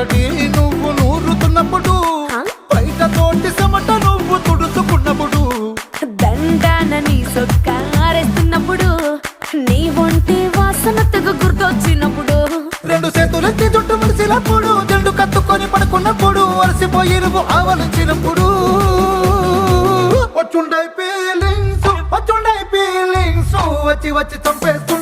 ఒకటి నువ్వు నూరుతున్నప్పుడు, బయట తోటి చెమట నువ్వు తుడుచుకున్నప్పుడు, దండాన నీ సొక్క ఆరేస్తున్నప్పుడు, నీ ఒంటి వాసన తెగ గుర్తొచ్చినప్పుడు, రెండు చేతులెత్తి జుట్టు ముడిసినప్పుడు, జండు కత్తుకొని పడుకున్నప్పుడు, అలసిపోయి నువ్వు ఆవలించినప్పుడు, వచ్చుండై ఫీలింగ్స్ వచ్చి వచ్చి చంపేస్తు